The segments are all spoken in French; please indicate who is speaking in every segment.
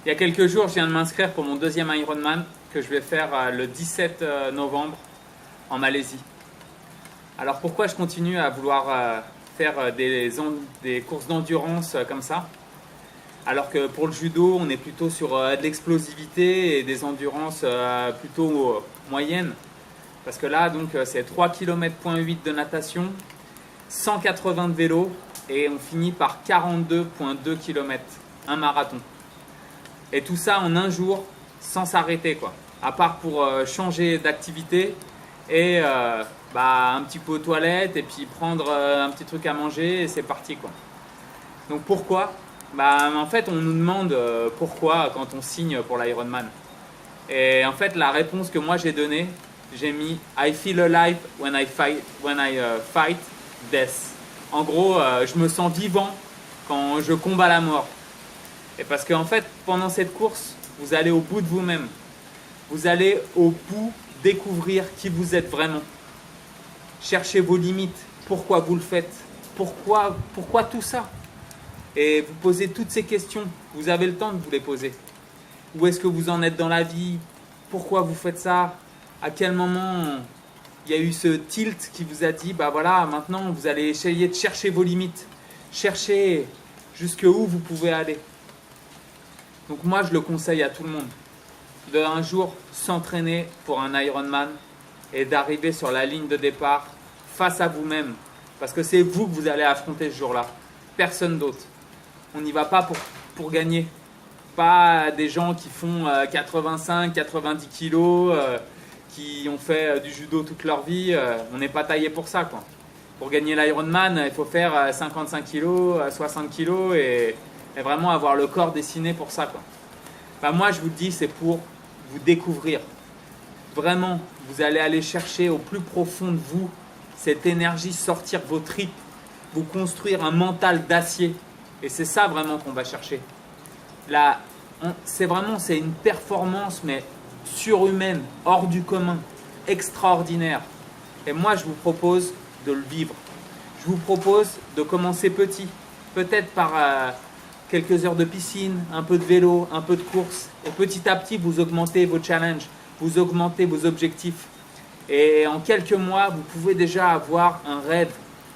Speaker 1: y a quelques jours, je viens de m'inscrire pour mon deuxième Ironman que je vais faire le 17 novembre en Malaisie. Alors pourquoi je continue à vouloir faire des courses d'endurance comme ça, alors que pour le judo, on est plutôt sur de l'explosivité et des endurances plutôt moyennes. Parce que là, donc, c'est 3,8 km de natation, 180 de vélo et on finit par 42,2 km, un marathon. Et tout ça en un jour, sans s'arrêter, quoi. À part pour changer d'activité et un petit peu aux toilettes et puis prendre un petit truc à manger et c'est parti, quoi. Donc pourquoi ? En fait, on nous demande pourquoi quand on signe pour l'Ironman. Et en fait, la réponse que moi j'ai donnée, j'ai mis « I feel alive when I fight death ». En gros, je me sens vivant quand je combats la mort. Et parce qu'en fait, pendant cette course, vous allez au bout de vous-même. Vous allez au bout découvrir qui vous êtes vraiment. Cherchez vos limites. Pourquoi vous le faites ? Pourquoi tout ça ? Et vous posez toutes ces questions. Vous avez le temps de vous les poser. Où est-ce que vous en êtes dans la vie ? Pourquoi vous faites ça ? À quel moment il y a eu ce tilt qui vous a dit, voilà, maintenant vous allez essayer de chercher vos limites. Cherchez jusqu'où vous pouvez aller. Donc moi, je le conseille à tout le monde. De un jour s'entraîner pour un Ironman et d'arriver sur la ligne de départ face à vous-même. Parce que c'est vous que vous allez affronter ce jour-là. Personne d'autre. On n'y va pas pour gagner. Pas des gens qui font 85, 90 kilos, qui ont fait du judo toute leur vie. On n'est pas taillé pour ça, quoi. Pour gagner l'Ironman, il faut faire 55 kilos, 60 kilos et vraiment avoir le corps dessiné pour ça, quoi. Moi, je vous le dis, c'est pour vous découvrir. Vraiment, vous allez aller chercher au plus profond de vous cette énergie, sortir vos tripes, vous construire un mental d'acier. Et c'est ça vraiment qu'on va chercher. Là, c'est une performance, mais surhumaine, hors du commun, extraordinaire. Et moi, je vous propose de le vivre. Je vous propose de commencer petit, peut-être par quelques heures de piscine, un peu de vélo, un peu de course. Et petit à petit, vous augmentez vos challenges, vous augmentez vos objectifs. Et en quelques mois, vous pouvez déjà avoir un rêve.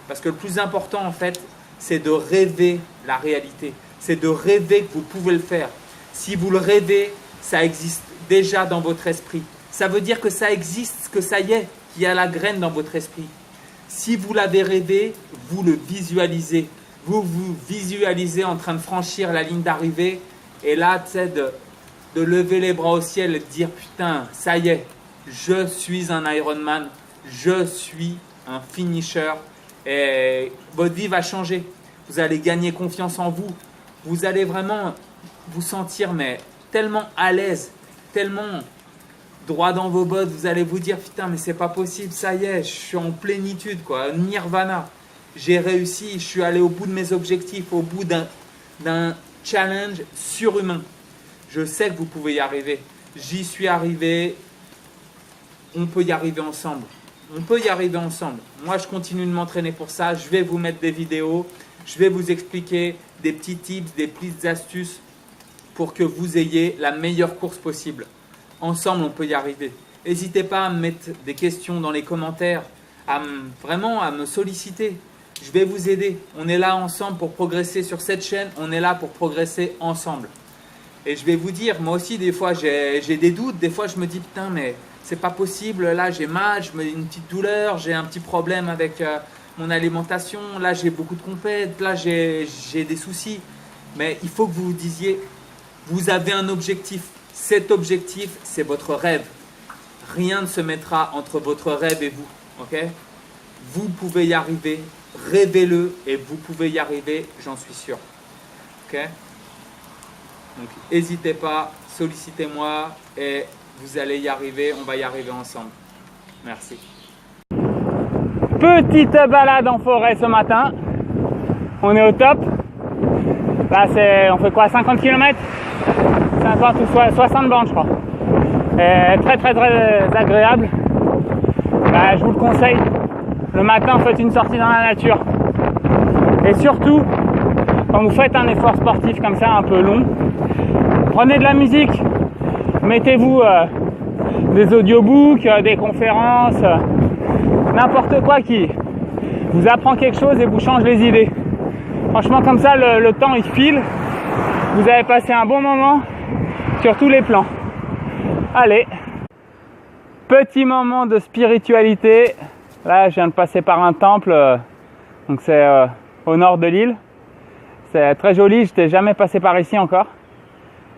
Speaker 1: Parce que le plus important, en fait, c'est de rêver la réalité. C'est de rêver que vous pouvez le faire. Si vous le rêvez, ça existe déjà dans votre esprit. Ça veut dire que ça existe, que ça y est, qu'il y a la graine dans votre esprit. Si vous l'avez rêvé, vous le visualisez. Vous vous visualisez en train de franchir la ligne d'arrivée et là, tu sais, de lever les bras au ciel et de dire « Putain, ça y est, je suis un Ironman, je suis un finisher. » Et votre vie va changer. Vous allez gagner confiance en vous. Vous allez vraiment vous sentir tellement à l'aise, tellement droit dans vos bottes. Vous allez vous dire, putain, mais c'est pas possible, ça y est, je suis en plénitude, quoi. Nirvana. J'ai réussi, je suis allé au bout de mes objectifs, au bout d'un challenge surhumain. Je sais que vous pouvez y arriver. J'y suis arrivé. On peut y arriver ensemble. On peut y arriver ensemble. Moi, je continue de m'entraîner pour ça. Je vais vous mettre des vidéos. Je vais vous expliquer des petits tips, des petites astuces pour que vous ayez la meilleure course possible. Ensemble, on peut y arriver. N'hésitez pas à me mettre des questions dans les commentaires, vraiment à me solliciter. Je vais vous aider. On est là ensemble pour progresser sur cette chaîne. On est là pour progresser ensemble. Et je vais vous dire, moi aussi, des fois, j'ai des doutes. Des fois, je me dis, putain, mais c'est pas possible. Là, j'ai mal, je me dis une petite douleur, j'ai un petit problème avec mon alimentation. Là, j'ai beaucoup de compètes. Là, j'ai des soucis. Mais il faut que vous vous disiez, vous avez un objectif. Cet objectif, c'est votre rêve. Rien ne se mettra entre votre rêve et vous. Okay ? Vous pouvez y arriver. Rêvez-le et vous pouvez y arriver, j'en suis sûr. Okay ? Donc, n'hésitez pas, sollicitez-moi et vous allez y arriver. On va y arriver ensemble. Merci. Petite balade en forêt ce matin. On est au top. Là, on fait quoi, 50 km 50 ou 60 bandes, je crois. Et très, très, très agréable. Je vous le conseille. Le matin, faites une sortie dans la nature. Et surtout, quand vous faites un effort sportif comme ça, un peu long, Prenez de la musique, mettez-vous des audiobooks, des conférences, n'importe quoi qui vous apprend quelque chose et vous change les idées. Franchement, comme ça, le temps il file. Vous avez passé un bon moment sur tous les plans. Allez, petit moment de spiritualité. Là, je viens de passer par un temple, donc c'est au nord de l'île. C'est très joli, je n'étais jamais passé par ici encore.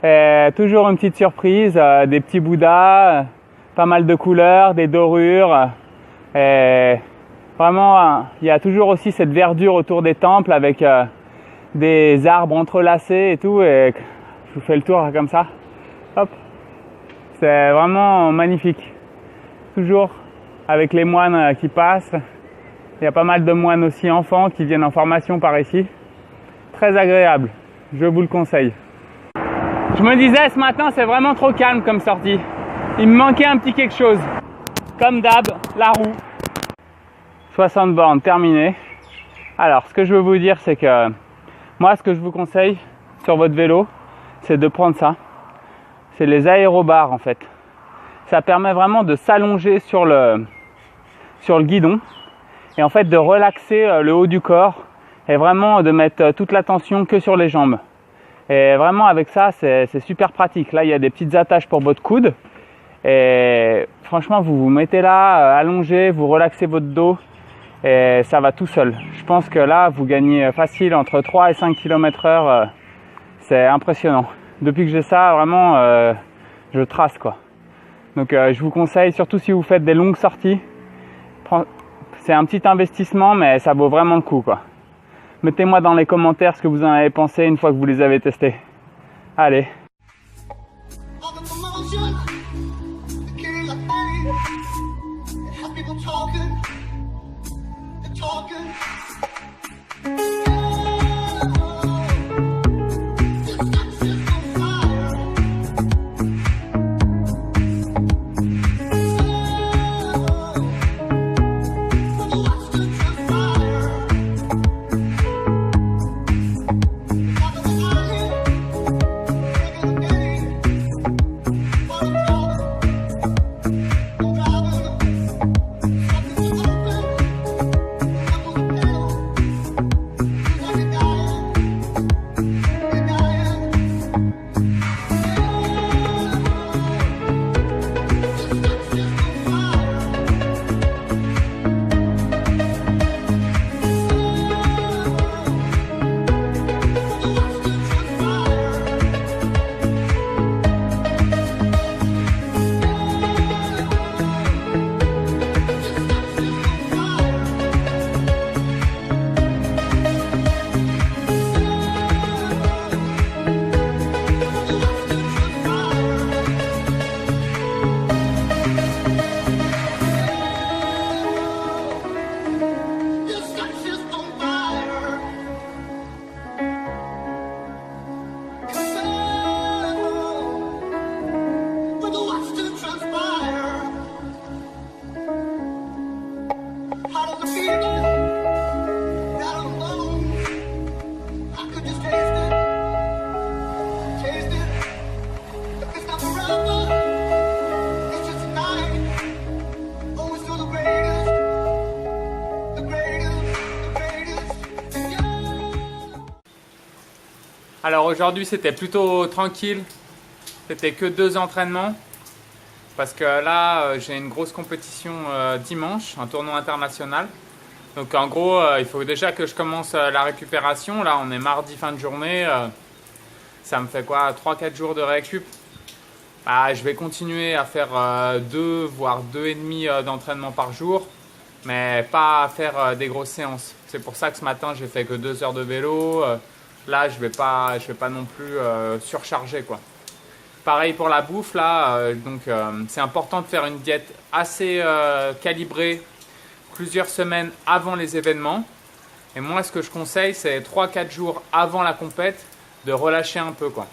Speaker 1: Et toujours une petite surprise, des petits bouddhas, pas mal de couleurs, des dorures. Et vraiment, il y a toujours aussi cette verdure autour des temples avec des arbres entrelacés et tout. Et je vous fais le tour comme ça. Hop. C'est vraiment magnifique. Toujours avec les moines qui passent. Il y a pas mal de moines aussi enfants qui viennent en formation par ici. Très agréable, je vous le conseille. Je me disais ce matin, c'est vraiment trop calme comme sortie. Il me manquait un petit quelque chose. Comme d'hab, la roue. 60 bornes terminées. Alors, ce que je veux vous dire, c'est que moi, ce que je vous conseille sur votre vélo, c'est de prendre ça. C'est les aérobars en fait. Ça permet vraiment de s'allonger sur le guidon et en fait de relaxer le haut du corps et vraiment de mettre toute l'attention que sur les jambes. Et vraiment avec ça, c'est super pratique. Là, il y a des petites attaches pour votre coude. Et franchement, vous vous mettez là, allongé, vous relaxez votre dos et ça va tout seul. Je pense que là, vous gagnez facile entre 3 et 5 km/h. C'est impressionnant. Depuis que j'ai ça, vraiment, je trace quoi. Donc je vous conseille, surtout si vous faites des longues sorties, c'est un petit investissement, mais ça vaut vraiment le coup quoi. Mettez-moi dans les commentaires ce que vous en avez pensé une fois que vous les avez testés. Allez. Alors aujourd'hui c'était plutôt tranquille, c'était que 2 entraînements parce que là j'ai une grosse compétition dimanche, un tournoi international. Donc en gros il faut déjà que je commence la récupération. Là on est mardi fin de journée, ça me fait quoi, 3-4 jours de récup. Je vais continuer à faire 2 voire 2,5 d'entraînement par jour, mais pas à faire des grosses séances. C'est pour ça que ce matin j'ai fait que 2 heures de vélo. Là, je vais pas non plus surcharger quoi. Pareil pour la bouffe là, c'est important de faire une diète assez calibrée plusieurs semaines avant les événements. Et moi, ce que je conseille, c'est 3-4 jours avant la compète de relâcher un peu quoi.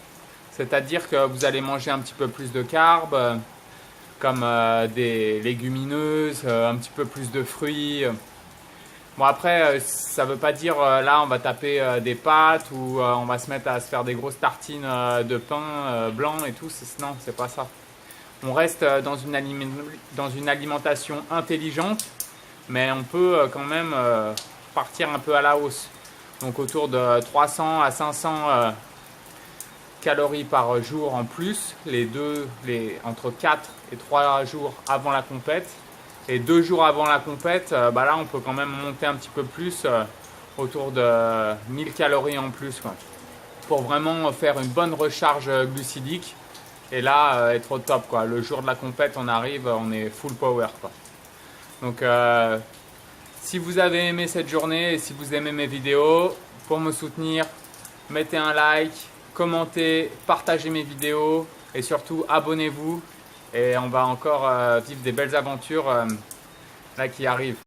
Speaker 1: C'est-à-dire que vous allez manger un petit peu plus de carbs, comme des légumineuses, un petit peu plus de fruits. Bon après, ça veut pas dire là on va taper des pâtes ou on va se mettre à se faire des grosses tartines de pain blanc et tout. Non, c'est pas ça. On reste dans une alimentation intelligente, mais on peut quand même partir un peu à la hausse. Donc autour de 300 à 500 calories par jour en plus, entre 4 et 3 jours avant la compète. Et 2 jours avant la compète, là on peut quand même monter un petit peu plus, autour de 1000 calories en plus, quoi, pour vraiment faire une bonne recharge glucidique. Et là, être au top, quoi. Le jour de la compète, on arrive, on est full power, quoi. Donc, si vous avez aimé cette journée et si vous aimez mes vidéos, pour me soutenir, mettez un like, commentez, partagez mes vidéos et surtout abonnez-vous. Et on va encore vivre des belles aventures là qui arrivent.